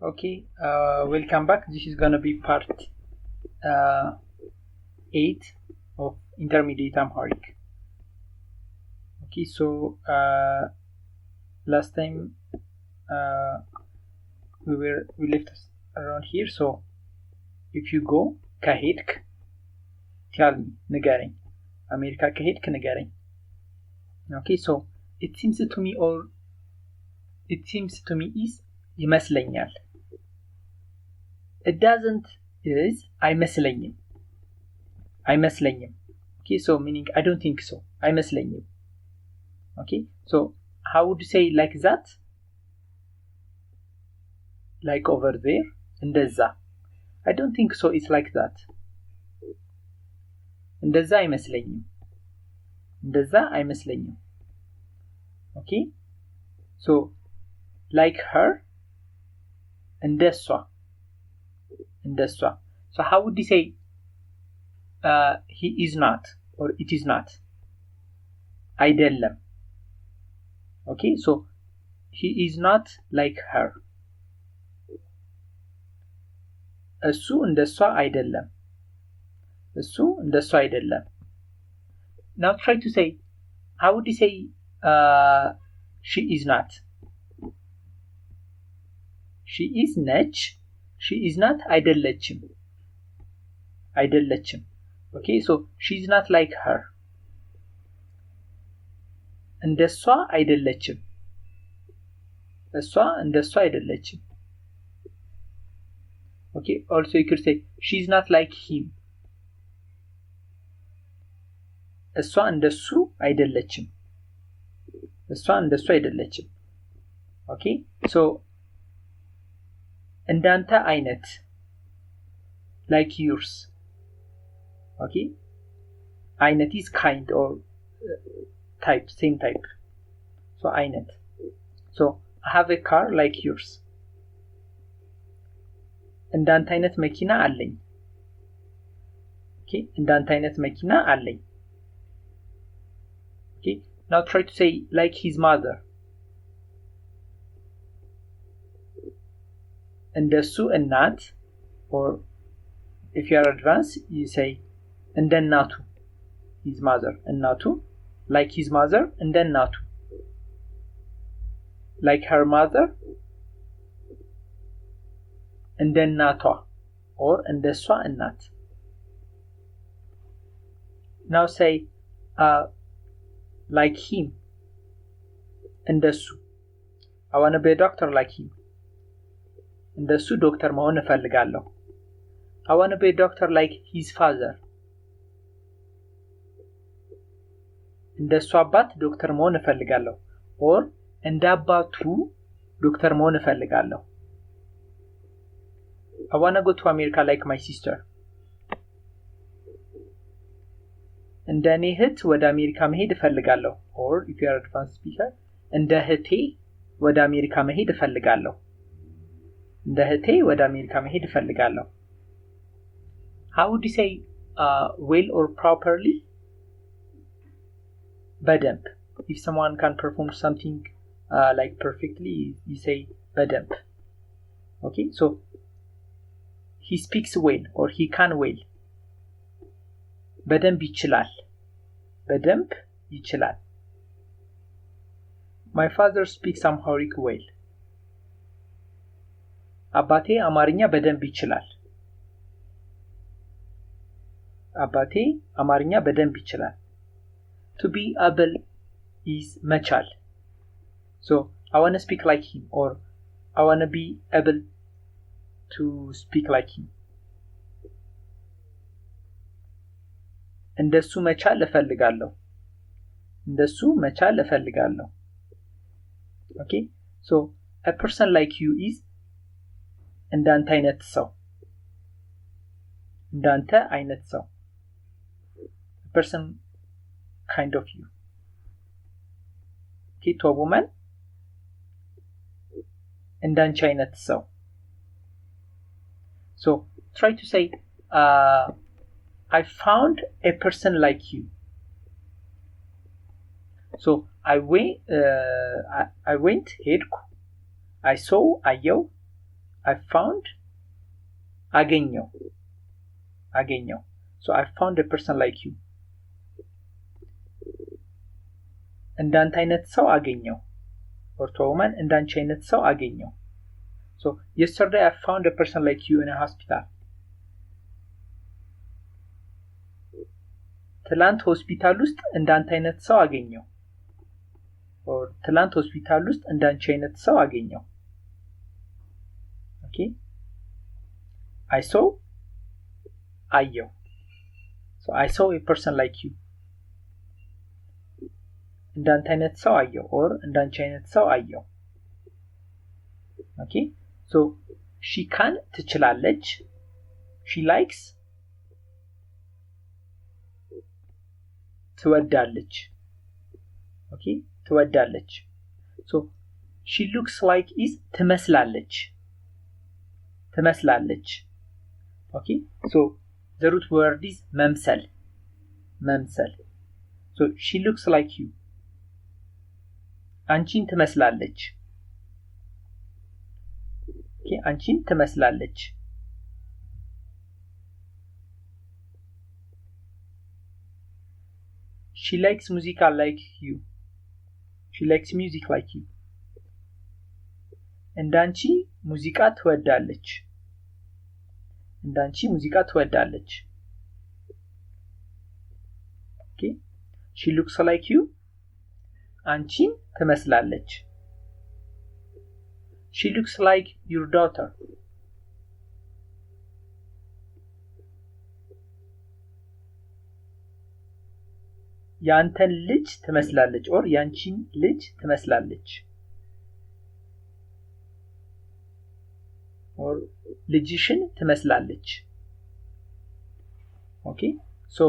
Okay, welcome back. This is gonna be part 8 of Intermediate Amharic. Okay, so last time we left around here. So if you go ከሄድክ tell me ንገረኝ አሜሪካ ከሄድክ ንገረኝ. Okay, so it seems to me is ይመስለኛል. It doesn't is አይመስለኝም. Okay, so meaning I don't think so. አይመስለኝም. Okay, so how would you say like that? Like over there? እንደዛ. I don't think so. It's like that. እንደዛ አይመስለኝም. Okay, so like her እንደሷ. So how would you say he is not or it is not? አይደለም. Okay, so he is not like her. እሱ እንደሷ አይደለም. Now try to say, how would you say she is not? She is ነች. She is not አይደለችም. Okay, so she is not like her. እንደሷ አይደለችም. Okay, also you could say she is not like him. እሷ እንደሱ አይደለችም. Okay, so እንዳንተ አይነት like yours. Okay, አይነት is kind or type, same type. So አይነት. So I have a car like yours. እንዳንተ አይነት መኪና አለኝ. Okay, እንዳንተ አይነት መኪና አለኝ. Okay, now try to say like his mother. እንደሱ እናት, or if you are advanced you say እንደ እናቱ, his mother እናቱ, like his mother እንደ እናቱ, like her mother እንደ እናቷ or እንደሷ እናት. Now say like him እንደሱ. I want to be a doctor like him. እንደሱ ዶክተር መሆን እፈልጋለሁ. I want to be a doctor like his father. እንደሱ አባት ዶክተር መሆን እፈልጋለሁ or እንደ አባቱ ዶክተር መሆን እፈልጋለሁ. I want to go to America like my sister. እንደ እኔ እህት ወደ አሜሪካ መሄድ እፈልጋለሁ or if you are advanced speaker እንደ እህቴ ወደ አሜሪካ መሄድ እፈልጋለሁ. How would you say well or properly? በደንብ. If someone can perform something like perfectly, you say በደንብ. Okay, so he speaks well or he can well. በደንብ ይችላል. My father speaks Amharic well. አባቴ አማርኛ በደንብ ይችላል. To be able is መቻል. So I want to speak like him or I want to be able to speak like him. እንደሱ መቻል እፈልጋለሁ. Okay, so a person like you is እንዳንተ አይነት ሰው. A person kind of you. Okay, to a woman እንዳንቺ አይነት ሰው. So try to say I found a person like you. So I went ሄድኩ. I saw አየው. I found አገኘው so I found a person like you እንዳንተ አይነት ሰው አገኘው or to a woman እንዳንቺ አይነት ሰው አገኘው so yesterday I found a person like you in a hospital ትላንት ሆስፒታል ውስጥ እንዳንተ አይነት ሰው አገኘው or ትላንት ሆስፒታል ውስጥ እንዳንቺ አይነት ሰው አገኘው okay I saw አየው so I saw a person like you እንዳንተ አይነት ሰው አየው or እንዳንቺ አይነት ሰው አየው okay so she can ትችላለች she likes ትወዳለች okay ትወዳለች so she looks like is ትመስላለች okay so the root word is መምሰል so she looks like you አንቺን ትመስላለች okay አንቺን ትመስላለች she likes music like you she likes music like you እንዳንቺ ሙዚቃ ትወዳለች okay she looks like you አንቺን ትመስላለች she looks like your daughter ያንተን ልጅ ትመስላለች or ያንቺን ልጅ ትመስላለች or ልጅሽን ትመስላለች okay so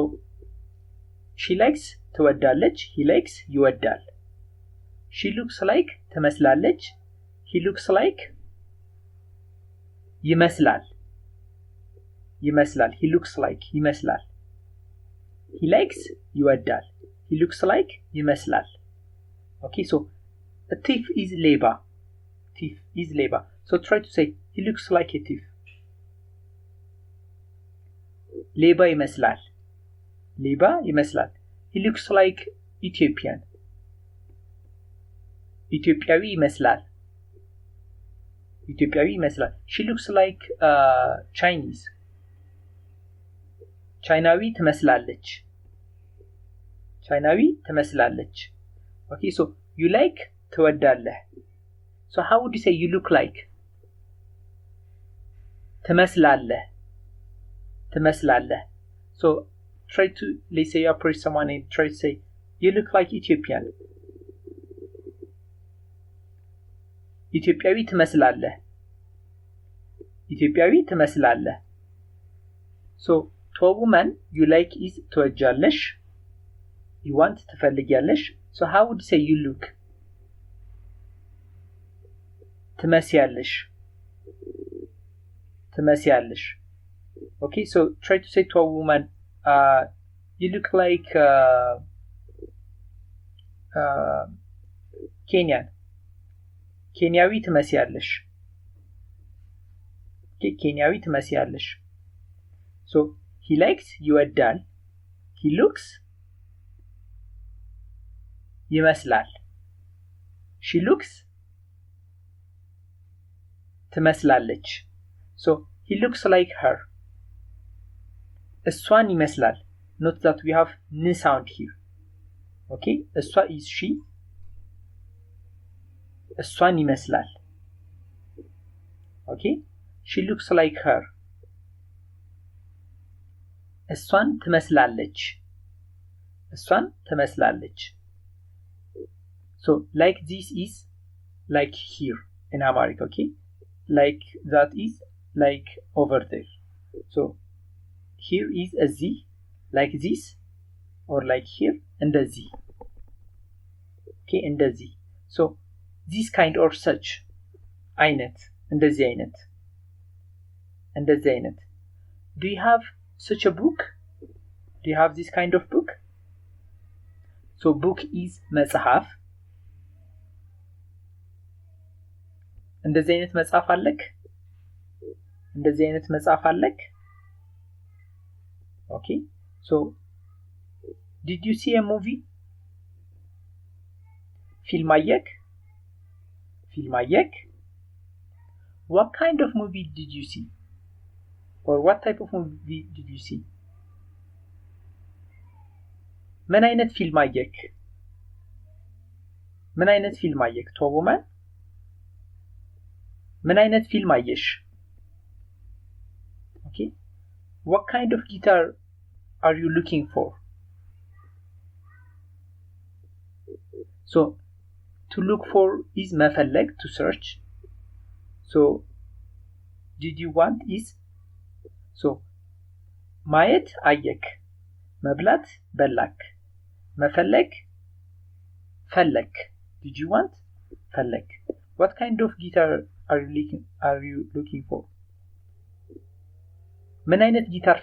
she likes ትወዳለች he likes ይወዳል she looks like ትመስላለች he looks like ይመስላል he looks like ይመስላል he likes ይወዳል he looks like ይመስላል okay so a thief is ሌባ so try to say he looks like a thief ሌባ ይመስላል he looks like Ethiopian ኢትዮጵያዊ ይመስላል she looks like Chinese ቻይናዊ ትመስላለች okay so you like ትወዳለህ so how would you say you look like ትመስላለህ so try to let's say you approach someone and try to say you look like Ethiopian ኢትዮጵያዊ ትመስላለህ so to a woman you like is ትወጃለሽ you want ትፈልጊያለሽ so how would you say you look ትመስያለሽ okay so try to say to a woman you look like Kenyan ኬንያዊ ትመስያለሽ so he likes ይወዳል he looks ይመስላል she looks ትመስላለች so he looks like her እሷን ይመስላል note that we have n sound here okay እሷ is she እሷን ይመስላል okay she looks like her እሷን ትመስላለች so like this is like here in Amharic okay like that is like over there so here is a z like this or like here እንደዚህ okay እንደዚህ so this kind or such አይነት እንደዚህ አይነት do you have such a book do you have this kind of book so book is መጽሐፍ እንደዚህ አይነት መጽሐፍ አለክ እንደዚህ አይነት መጽሐፍ አለክ? Okay, so did you see a movie? ፊልም አየክ? What kind of movie did you see? Or what type of movie did you see? ምን አይነት ፊልም አየክ? ቶቦማን? ምን አይነት ፊልም አየሽ? Okay. What kind of guitar are you looking for? So to look for is መፈለግ, to search. So did you want is, so ማየት አየክ፣ መብላት በላክ፣ መፈለግ ፈለክ። Did you want? ፈለክ። What kind of guitar are you looking for? ምን አይነት ጊታር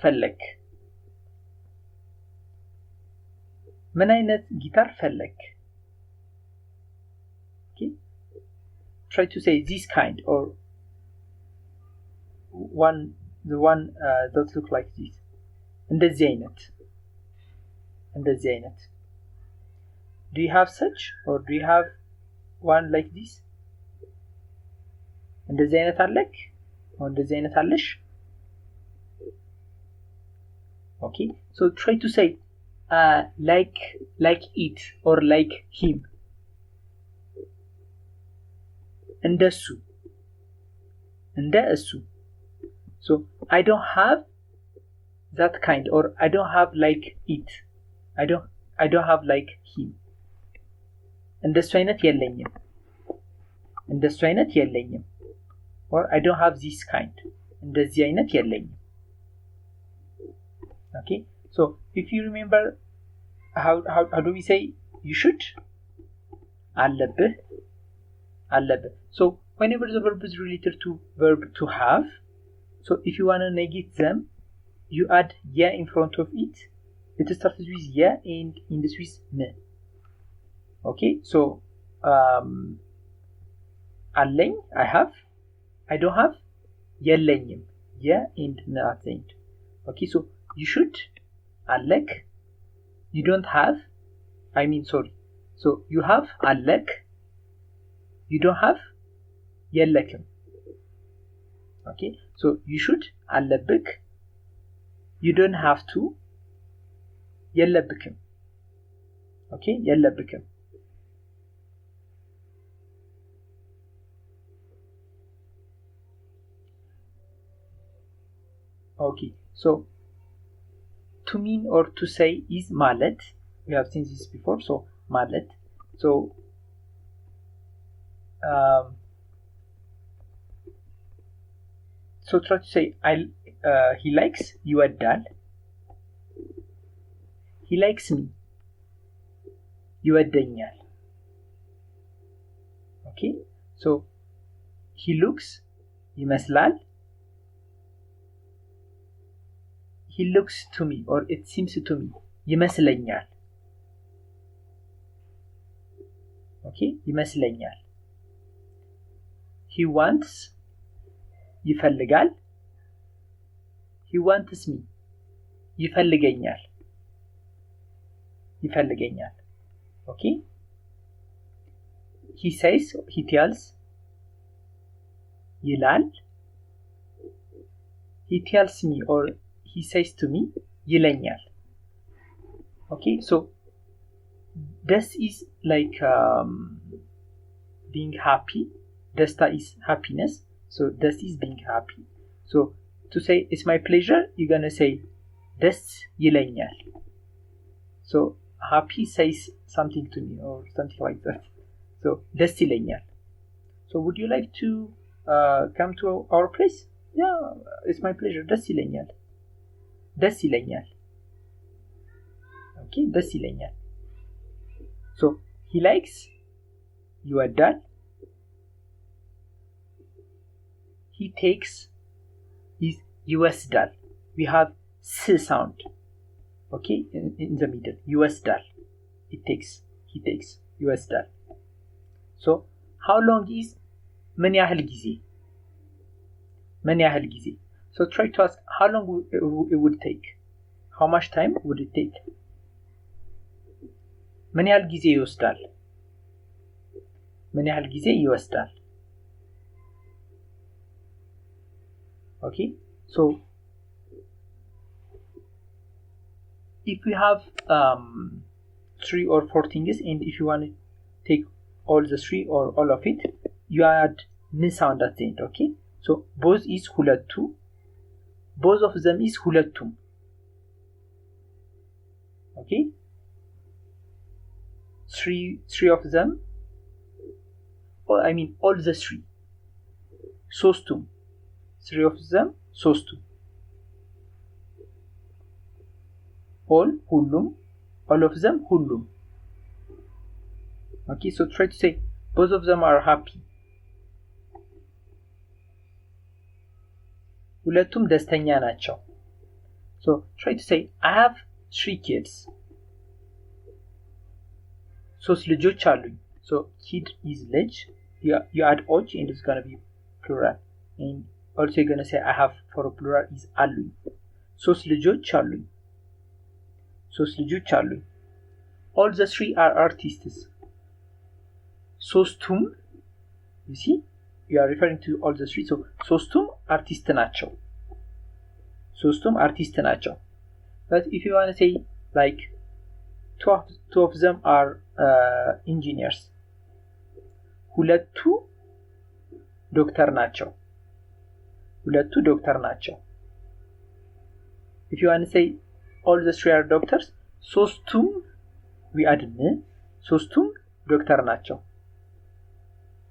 ፈለክ? Okay. Try to say this kind or the one that look like this. እንደዚህ አይነት. Do you have such, or do you have one like this? እንደዚህ አይነት አለክ? or እንደዚህ አይነት አለሽ? Okay, so try to say like it or like him. እንደሱ. So I don't have that kind, or I don't have like it. I don't have like him. እንደሱ አይነት የለኝም. Or I don't have this kind. እንደዚህ አይነት የለኝም. Okay, so if you remember, how do we say you should? አለብህ. So whenever the verb is related to verb to have, so if you want to negate them, you add ya in front of it. It starts with ya and ends with me. Okay, so አለኝ, I have. I don't have, የለኝም, ya and me at the end. Okay, so you should, አለክ. You don't have, so you have, አለክ. You don't have, የለክም. Okay, so you should, አለብክ. You don't have to, የለብክም. Okay, የለብክም. Okay, so to mean or to say is ማለት. We have seen this before. So ማለት. So try to say he likes, ይወዳል. He likes me, ይወደኛል. Okay, so he looks, ይመስላል. He looks to me, or it seems to me, ይመስለኛል. Okay, ይመስለኛል. He wants, ይፈልጋል. He wants me, ይፈልገኛል. Okay, he says, he tells, ይላል. He tells me, or he says to me, ይለኛል. Okay, so this is like being happy. Desta is happiness. So this is being happy. So to say it's my pleasure, you're gonna say ደስ ይለኛል. So happy says something to me, or something like that. So ደስ ይለኛል. So would you like to come to our place? Yeah, it's my pleasure. ደስ ይለኛል. Okay, ደስ ይለኛል. So he likes, ይወዳል. He takes is ይወስዳል. We have s sound. Okay, in the middle. ይወስዳል. He takes, ይወስዳል. So how long is ምን ያህል ጊዜ? So try to ask how long it would take. How much time would it take? ምን ያህል ጊዜ ይወስዳል? ምን ያህል ጊዜ ይወስዳል? Okay, so if we have 3 or 4 things, and if you want to take all the 3 or all of it, you add n sound at the end. Okay, so both is ሁለቱ, both of them is ሁለቱም. Okay, three of them, or I mean all the 3. ሶስቱም, 3 of them, ሶስቱም. All, ሁሉም, all of them, ሁሉም. Okay, so try to say both of them are happy. ሁለቱም ደስተኛ ናቸው. So try to say I have 3 kids. ሶስት ልጆች አሉኝ. So kid is ልጅ. You add och and it's gonna be plural. And also you're gonna say I have for a plural is አሉኝ. ሶስት ልጆች አሉኝ. ሶስት ልጆች አሉኝ. All the 3 are artists. ሶስቱም, you see, you are referring to all the 3. So ሶስቱም አርቲስት ናቸው. ሶስቱም አርቲስት ናቸው. But if you want to say like two of them are engineers. ሁለቱ ዶክተር ናቸው. ሁለቱ ዶክተር ናቸው. If you want to say all the 3 are doctors, ሶስቱም, we add n, ሶስቱም ዶክተር ናቸው.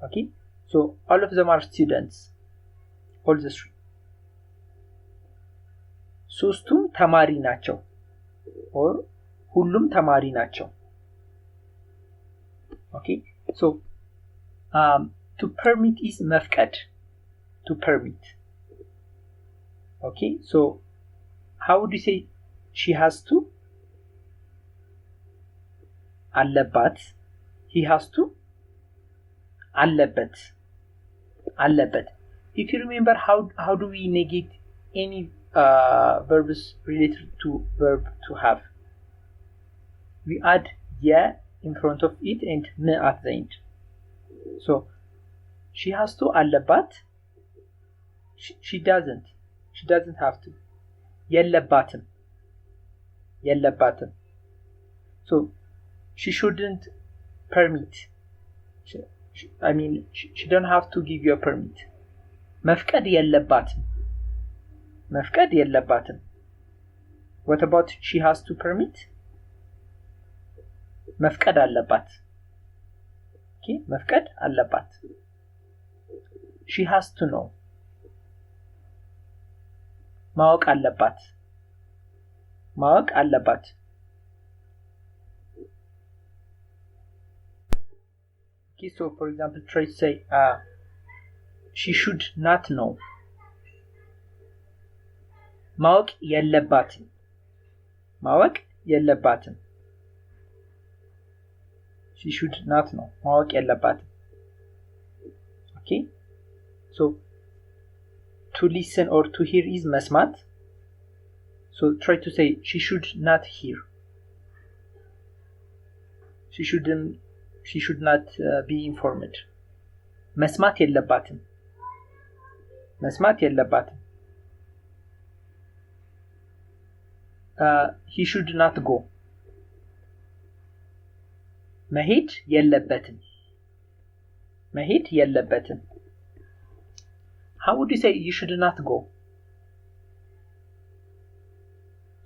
Okay, so all of them are students. All the 3. ሶስቱም ተማሪ ናቸው, or ሁሉም ተማሪ ናቸው. Okay, so to permit is መፍቀድ. To permit. Okay, so how would you say she has to? አለባት. He has to? አለበት. አለበት. If you remember, how do we negate any verbs related to verb to have? We add yeah in front of it and n at the end. So she has to አለባት. She doesn't. She doesn't have to. የለባትም. የለባትም. So she shouldn't permit. She don't have to give you a permit. መፍቀድ የለባትም. መፍቀድ የለባትም. What about she has to permit? መፍቀድ አለባት. Okay, መፍቀድ አለባት. She has to know. ማወቅ አለባት. ማወቅ አለባት. Okay, so for example, try to say she should not know. ማወቅ የለባትም. ማወቅ የለባትም. She should not know. ማወቅ የለባትም. Okay, so to listen or to hear is መስማት. So try to say she should not hear. She should not be informed. መስማት የለባትም. መስማት የለባትም. He should not go. መሄድ የለበትም. መሄድ የለበትም. How would you say you should not go?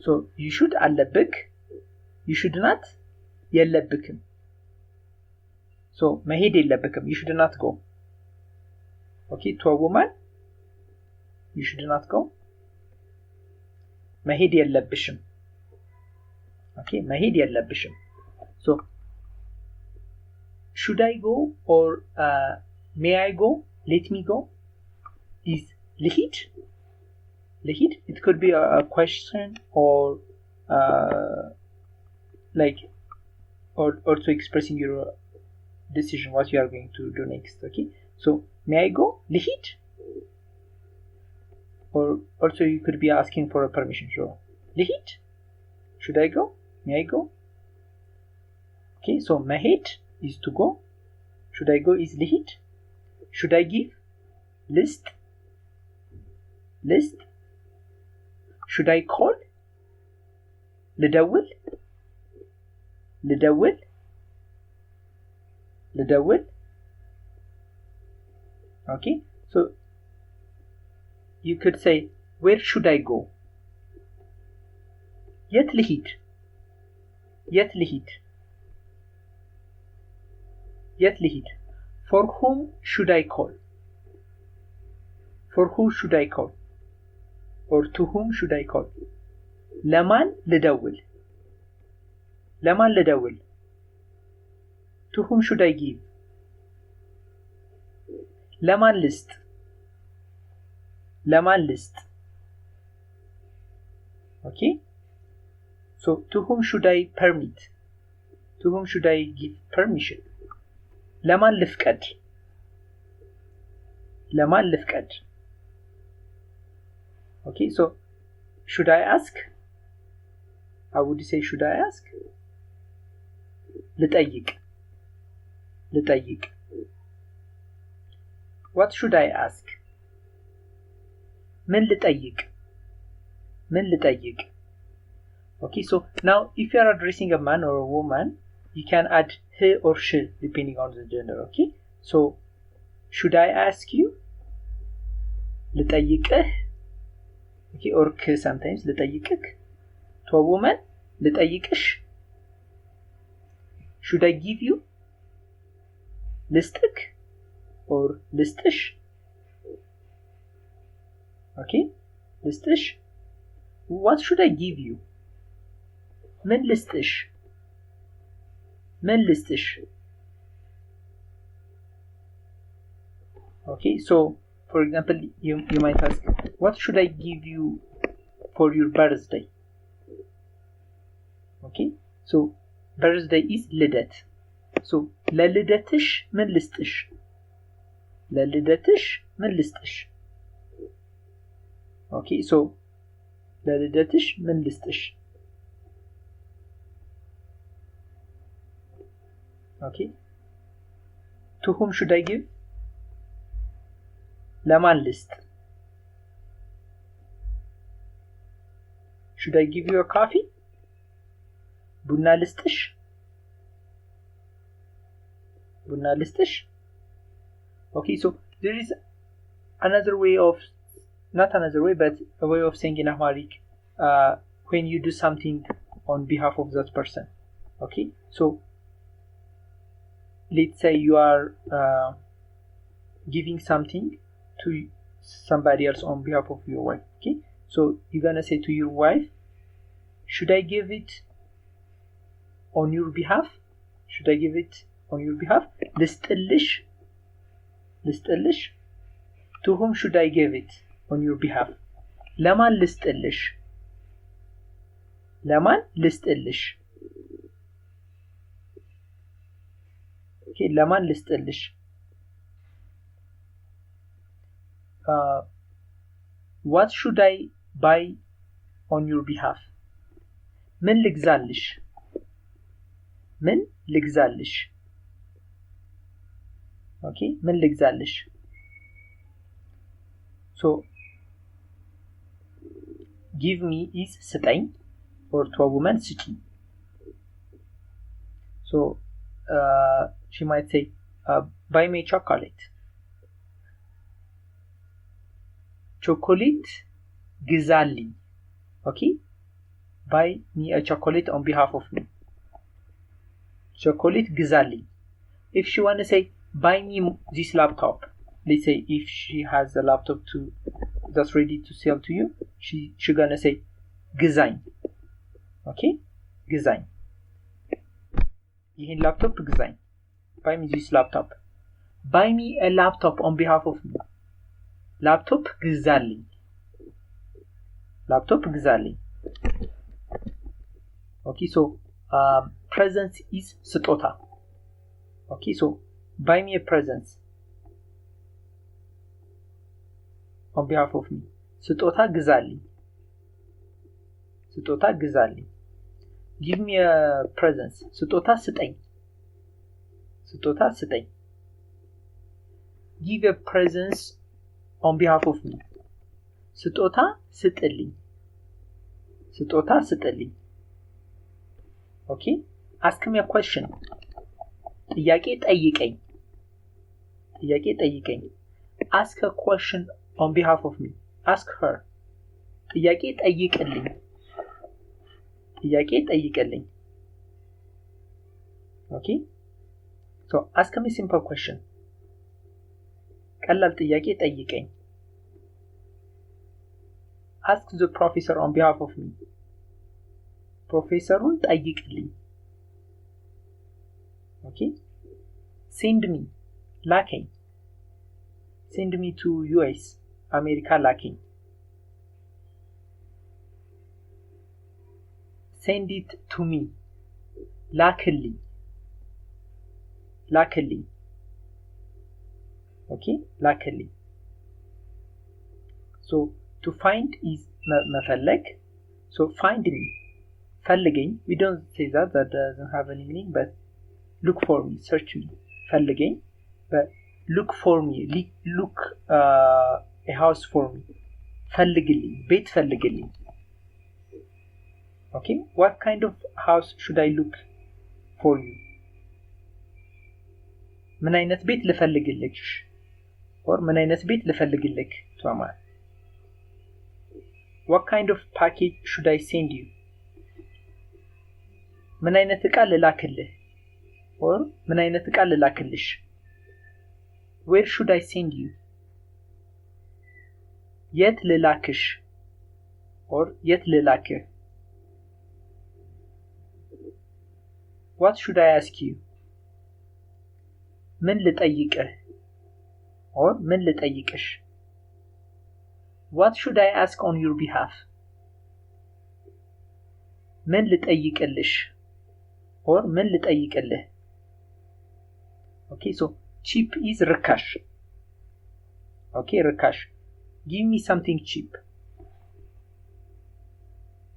So you should አለብክ. You should not የለብክም. So መሄድ የለብክም. You should not go. Okay, to a woman, you should not go. መሄድ የለብሽም. Okay, መሄድ የለብሽም. So should I go or may I go? Let me go is ልሂድ. ልሂድ. It could be a question or like or also expressing your decision what you are going to do next. Okay, so may I go? ልሂድ or also you could be asking for a permission. So ልሂድ, should I go? May I go? Okay, so መሄድ is to go. Should I go is ልሂድ. Should I give? List. Should I call? ልደውል. Okay, so you could say, where should I go? የት ልሂድ? For whom should I call? For who should I call? Or to whom should I call? ለማን ልደውል? To whom should I give? ለማን ልስጥ? Okay, so to whom should I permit? To whom should I give permission? ለማን ልፍቀድ? Okay, so should I ask? How would you say should I ask? ልጠይቅ. What should I ask? ምን ልጠይቅ? Okay, so now if you are addressing a man or a woman, you can add he or she depending on the gender. Okay, so should I ask you? ልጠይቅህ. Okay, or sometimes ልጠይቅህ. To a woman, ልጠይቅሽ. Should I give you? ልስጥክ or ልስጥሽ. Okay, ልስጥሽ. What should I give you? ምን ልስጥሽ? Okay, so for example, you might ask, what should I give you for your birthday? Okay, so birthday is ልደት. So ለልደትሽ ምን ልስጥሽ? Okay, so ለልደትሽ ምን ልስጥሽ? Okay, to whom should I give? ለማን ልስጥ? Should I give you a coffee? ቡና ልስጥሽ? Okay, so there is another way of, not another way, but a way of saying in Amharic when you do something on behalf of that person. Okay, so let's say you are giving something to somebody else on behalf of your wife. Okay, so you're gonna say to your wife, should I give it on your behalf? ልስጥልሽ. To whom should I give it on your behalf? ለማን ልስጥልሽ? Okay, ለማን ልስጥልሽ? What should I buy on your behalf? ምን ልግዛልሽ? Okay, ምን ልግዛልሽ? So give me is ስጠኝ, or to a woman ስጪኝ. So she might say, buy me chocolate. chocolate ግዛልኝ. Okay, buy me a chocolate on behalf of me. chocolate ግዛልኝ. If she want to say, buy me this laptop, let's say if she has a laptop that's ready to sell to you, she gonna say ግዛኝ. Okay, ግዛኝ. ይህን ላፕቶፕ ግዛኝ. buy me this laptop. buy me a laptop on behalf of me. ላፕቶፕ ግዛልኝ. Okay, so present is ስጦታ. Okay, so buy me a present on behalf of me. ስጦታ ግዛልኝ ስጦታ ግዛልኝ give me a present ስጦታ ስጠኝ ስጦታ ስጠኝ give a present on behalf of me ስጦታ ስጥልኝ ስጦታ ስጥልኝ okay ask me a question ጥያቄ ጠይቀኝ ጥያቄ ጠይቀኝ ask a question on behalf of me ask her ጥያቄ ጠይቅልኝ ጥያቄ ጠይቅልኝ okay so ask me simple question ቀላል ጥያቄ ጠይቀኝ ask the professor on behalf of me ፕሮፌሰሩን ጠይቅልኝ okay send me ላከኝ send me to US አሜሪካ ላከኝ send it to me ላክልኝ ላክልኝ okay ላክልኝ so to find is መፈለግ so find me ፈልገኝ we don't say that doesn't have any meaning but look for me search me ፈልገኝ but look for me look a house for me ፈልግልኝ ቤት ፈልግልኝ okay what kind of house should I look for you ምን አይነት ቤት ልፈልግልሽ or ምን አይነት ቤት ልፈልግልክ ተማር what kind of package should I send you ምን አይነት ዕቃ ልላክልህ or ምን አይነት ዕቃ ልላክልሽ where should I send you የት ልላክሽ or የት ልላክህ what should I ask you ምን ልጠይቅህ or ምን ልጠይቅሽ what should I ask on your behalf ምን ልጠይቅልሽ or ምን ልጠይቅልህ okay so cheap is ርካሽ okay ርካሽ give me something cheap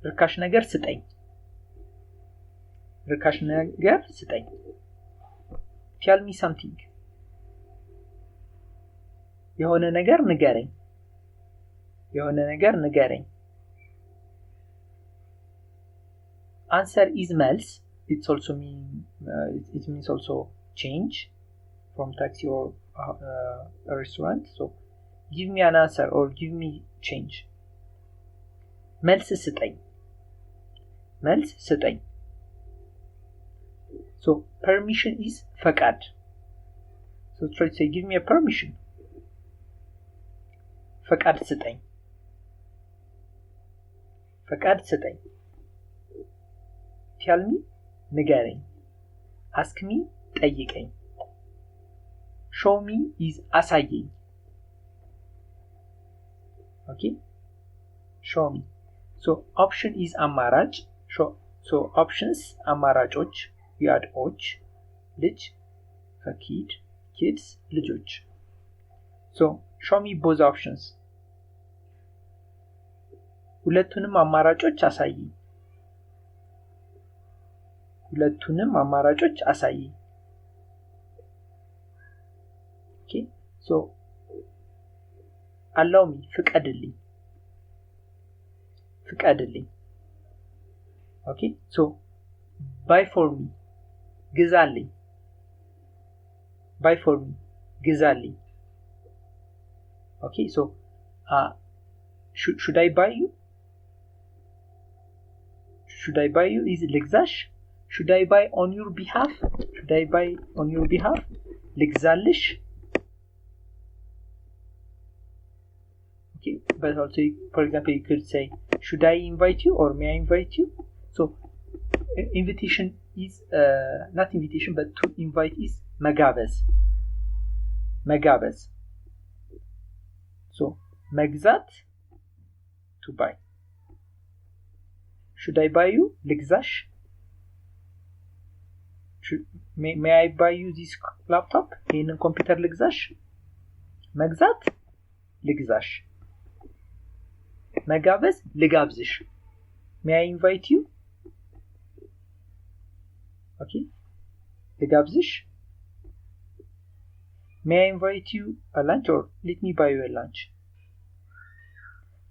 ርካሽ ነገር ስጠኝ ርካሽ ነገር ስጠኝ tell me something የሆነ ነገር ንገረኝ የሆነ ነገር ንገረኝ answer is መልስ it means also change from taxi or a restaurant so give me an answer or give me change መልስ ስጠኝ መልስ ስጠኝ so permission is ፈቃድ so try to say give me a permission ፈቃድ ስጠኝ ፈቃድ ስጠኝ tell me ንገረኝ ask me ጠይቀኝ show me is አሳየኝ okay show me so option is አማራጭ so options አማራጮች ያድኦች ልጅ ከኪድ kids ልጆች so show me both options ሁለቱንም አማራጮች አሳየኝ ሁለቱንም አማራጮች አሳየኝ okay so allow me ፍቀድልኝ ፍቀድልኝ okay so buy for me ግዛልኝ buy for me ግዛልኝ okay so should I buy you is ልግዛሽ should I buy on your behalf ልግዛልሽ okay but also for example you could say should I invite you or may I invite you so invitation is not invitation but to invite is መጋበዝ so መግዛት to buy should I buy you ልግዛሽ may I buy you this laptop ይሄንን ኮምፒውተር ልግዛሽ መግዛት ልግዛሽ መጋበዝ ልጋብዝሽ may I invite you okay ልጋብዝሽ may I invite you a lunch or let me buy you a lunch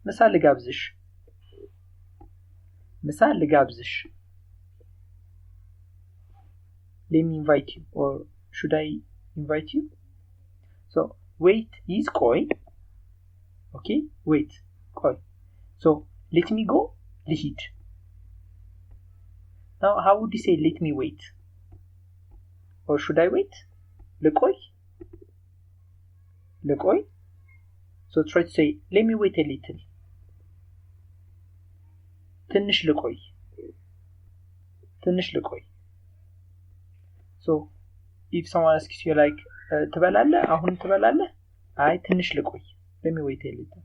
ምሳ ልጋብዝሽ let me invite you or should I invite you so wait is ቆይ okay wait ቆይ so let me go ልሂድ now how would you say let me wait or should I wait ልቆይ so try to say let me wait a little ትንሽ ልቆይ so if someone asks you like ትበላለህ አሁን ትበላለህ አይ ትንሽ ልቆይ let me wait a little